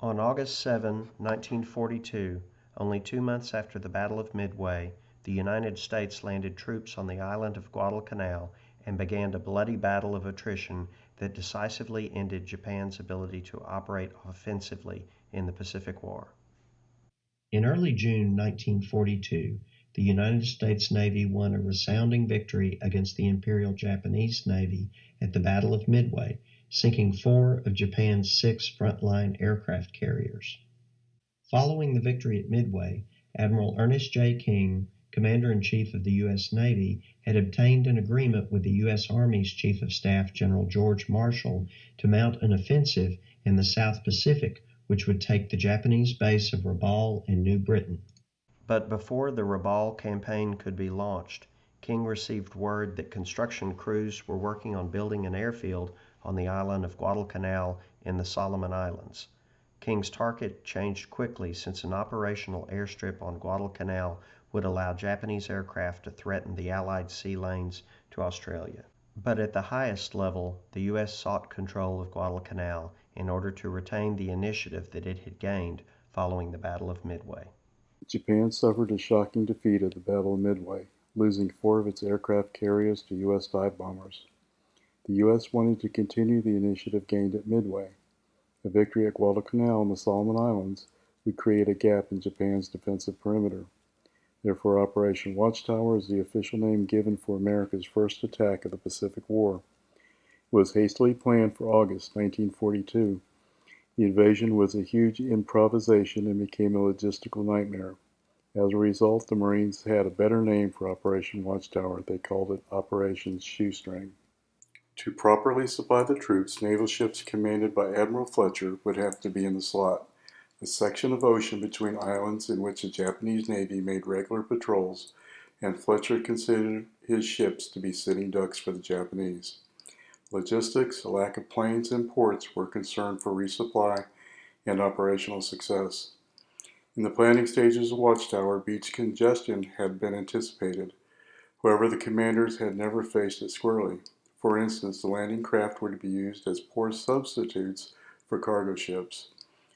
On August 7, 1942, only 2 months after the Battle of Midway, the United States landed troops on the island of Guadalcanal and began a bloody battle of attrition that decisively ended Japan's ability to operate offensively in the Pacific War. In early June 1942, the United States Navy won a resounding victory against the Imperial Japanese Navy at the Battle of Midway, sinking 4 of Japan's 6 frontline aircraft carriers. Following the victory at Midway, Admiral Ernest J. King, Commander-in-Chief of the U.S. Navy, had obtained an agreement with the U.S. Army's Chief of Staff, General George Marshall, to mount an offensive in the South Pacific, which would take the Japanese base of Rabaul in New Britain. But before the Rabaul campaign could be launched, King received word that construction crews were working on building an airfield on the island of Guadalcanal in the Solomon Islands. King's target changed quickly since an operational airstrip on Guadalcanal would allow Japanese aircraft to threaten the Allied sea lanes to Australia. But at the highest level, the U.S. sought control of Guadalcanal in order to retain the initiative that it had gained following the Battle of Midway. Japan suffered a shocking defeat at the Battle of Midway, losing 4 of its aircraft carriers to U.S. dive bombers. The U.S. wanted to continue the initiative gained at Midway. A victory at Guadalcanal in the Solomon Islands would create a gap in Japan's defensive perimeter. Therefore, Operation Watchtower is the official name given for America's first attack of the Pacific War. It was hastily planned for August 1942. The invasion was a huge improvisation and became a logistical nightmare. As a result, the Marines had a better name for Operation Watchtower. They called it Operation Shoestring. To properly supply the troops, naval ships commanded by Admiral Fletcher would have to be in the slot, a section of ocean between islands in which the Japanese Navy made regular patrols, and Fletcher considered his ships to be sitting ducks for the Japanese. Logistics, a lack of planes and ports were concerned for resupply and operational success. In the planning stages of Watchtower, beach congestion had been anticipated. However, the commanders had never faced it squarely. For instance, the landing craft were to be used as poor substitutes for cargo ships.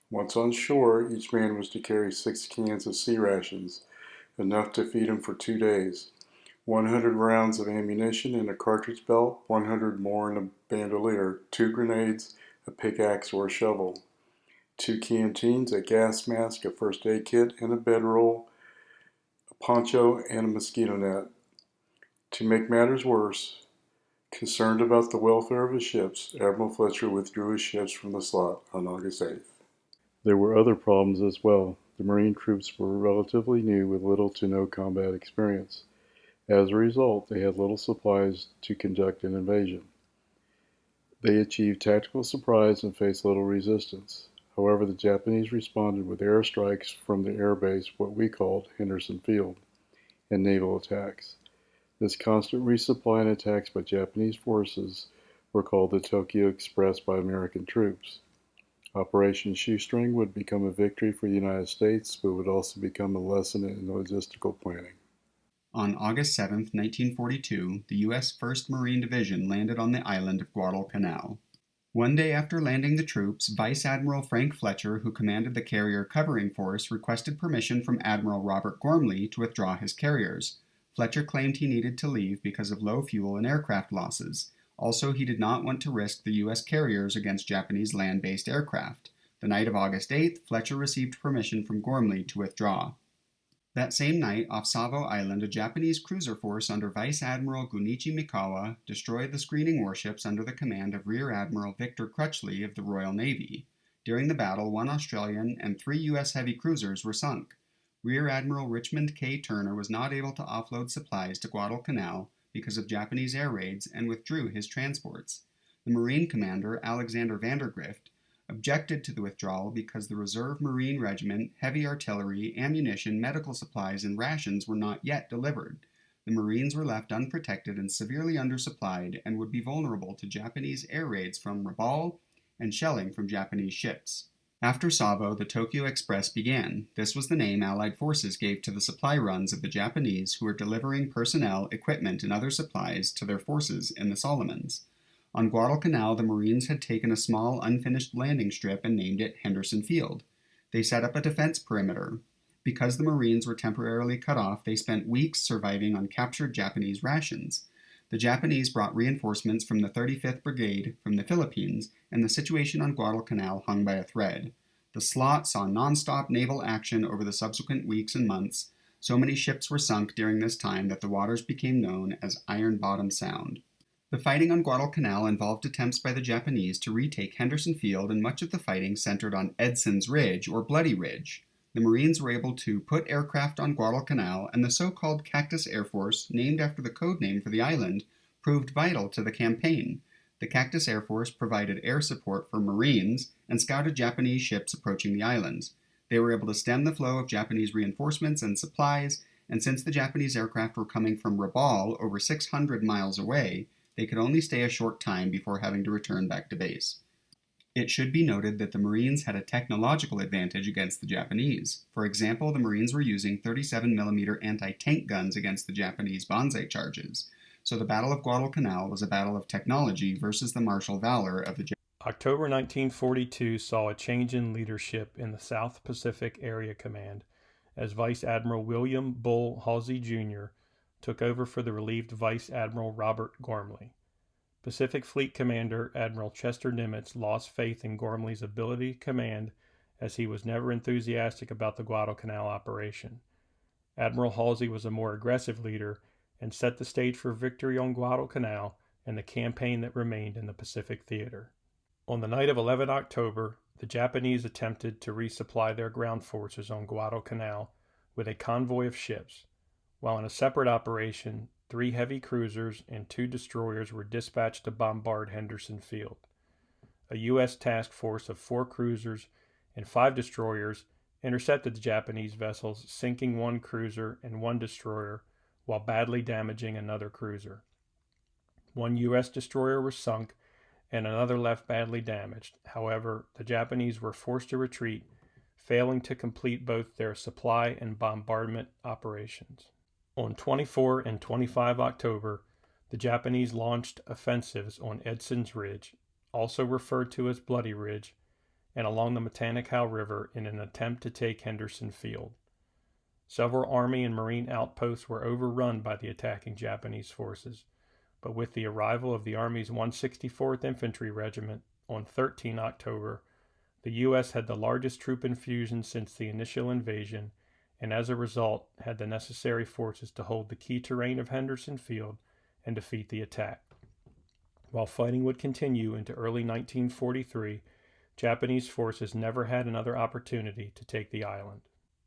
Once on shore, each man was to carry 6 cans of sea rations, enough to feed him for 2 days, 100 rounds of ammunition in a cartridge belt, 100 more in a bandolier, 2 grenades, a pickaxe or a shovel, 2 canteens, a gas mask, a first aid kit, and a bedroll, a poncho, and a mosquito net. To make matters worse, concerned about the welfare of his ships, Admiral Fletcher withdrew his ships from the slot on August 8th. There were other problems as well. The Marine troops were relatively new with little to no combat experience. As a result, they had little supplies to conduct an invasion. They achieved tactical surprise and faced little resistance. However, the Japanese responded with airstrikes from the airbase, what we called Henderson Field, and naval attacks. This constant resupply and attacks by Japanese forces were called the Tokyo Express by American troops. Operation Shoestring would become a victory for the United States, but would also become a lesson in logistical planning. On August 7, 1942, the U.S. 1st Marine Division landed on the island of Guadalcanal. One day after landing the troops, Vice Admiral Frank Fletcher, who commanded the carrier covering force, requested permission from Admiral Robert Gormley to withdraw his carriers. Fletcher claimed he needed to leave because of low fuel and aircraft losses. Also, he did not want to risk the U.S. carriers against Japanese land-based aircraft. The night of August 8th, Fletcher received permission from Gormley to withdraw. That same night, off Savo Island, a Japanese cruiser force under Vice Admiral Gunichi Mikawa destroyed the screening warships under the command of Rear Admiral Victor Crutchley of the Royal Navy. During the battle, 1 Australian and 3 U.S. heavy cruisers were sunk. Rear Admiral Richmond K. Turner was not able to offload supplies to Guadalcanal because of Japanese air raids and withdrew his transports. The Marine commander, Alexander Vandergrift, objected to the withdrawal because the Reserve Marine Regiment, heavy artillery, ammunition, medical supplies, and rations were not yet delivered. The Marines were left unprotected and severely undersupplied and would be vulnerable to Japanese air raids from Rabaul and shelling from Japanese ships. After Savo, the Tokyo Express began. This was the name Allied forces gave to the supply runs of the Japanese who were delivering personnel, equipment, and other supplies to their forces in the Solomons. On Guadalcanal, the Marines had taken a small, unfinished landing strip and named it Henderson Field. They set up a defense perimeter. Because the Marines were temporarily cut off, they spent weeks surviving on captured Japanese rations. The Japanese brought reinforcements from the 35th Brigade from the Philippines, and the situation on Guadalcanal hung by a thread. The slot saw non-stop naval action over the subsequent weeks and months. So many ships were sunk during this time that the waters became known as Iron Bottom Sound. The fighting on Guadalcanal involved attempts by the Japanese to retake Henderson Field, and much of the fighting centered on Edson's Ridge, or Bloody Ridge. The Marines were able to put aircraft on Guadalcanal, and the so-called Cactus Air Force, named after the code name for the island, proved vital to the campaign. The Cactus Air Force provided air support for Marines and scouted Japanese ships approaching the islands. They were able to stem the flow of Japanese reinforcements and supplies, and since the Japanese aircraft were coming from Rabaul, over 600 miles away, they could only stay a short time before having to return back to base. It should be noted that the Marines had a technological advantage against the Japanese. For example, the Marines were using 37mm anti-tank guns against the Japanese banzai charges. So the Battle of Guadalcanal was a battle of technology versus the martial valor of the Japanese. October 1942 saw a change in leadership in the South Pacific Area Command as Vice Admiral William Bull Halsey Jr. took over for the relieved Vice Admiral Robert Gormley. Pacific Fleet Commander Admiral Chester Nimitz lost faith in Gormley's ability to command, as he was never enthusiastic about the Guadalcanal operation. Admiral Halsey was a more aggressive leader and set the stage for victory on Guadalcanal and the campaign that remained in the Pacific Theater. On the night of 11 October, the Japanese attempted to resupply their ground forces on Guadalcanal with a convoy of ships, while in a separate operation, 3 heavy cruisers and 2 destroyers were dispatched to bombard Henderson Field. A U.S. task force of 4 cruisers and 5 destroyers intercepted the Japanese vessels, sinking 1 cruiser and 1 destroyer while badly damaging another cruiser. 1 U.S. destroyer was sunk and another left badly damaged. However, the Japanese were forced to retreat, failing to complete both their supply and bombardment operations. On 24 and 25 October, the Japanese launched offensives on Edson's Ridge, also referred to as Bloody Ridge, and along the Guadalcanal River in an attempt to take Henderson Field. Several Army and Marine outposts were overrun by the attacking Japanese forces, but with the arrival of the Army's 164th Infantry Regiment on 13 October, the U.S. had the largest troop infusion since the initial invasion, and as a result had the necessary forces to hold the key terrain of Henderson Field and defeat the attack. While fighting would continue into early 1943, Japanese forces never had another opportunity to take the island.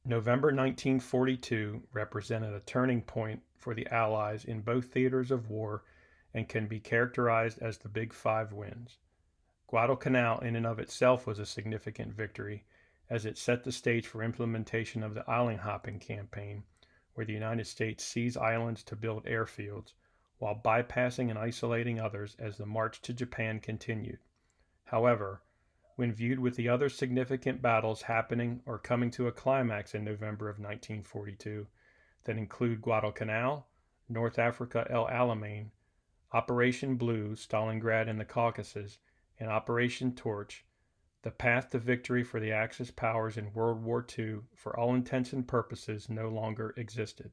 November 1942 represented a turning point for the Allies in both theaters of war and can be characterized as the Big Five wins. Guadalcanal in and of itself was a significant victory, as it set the stage for implementation of the island hopping campaign, where the United States seized islands to build airfields, while bypassing and isolating others as the march to Japan continued. However, when viewed with the other significant battles happening or coming to a climax in November of 1942 that include Guadalcanal, North Africa El Alamein, Operation Blue, Stalingrad and the Caucasus, and Operation Torch, the path to victory for the Axis powers in World War II, for all intents and purposes, no longer existed.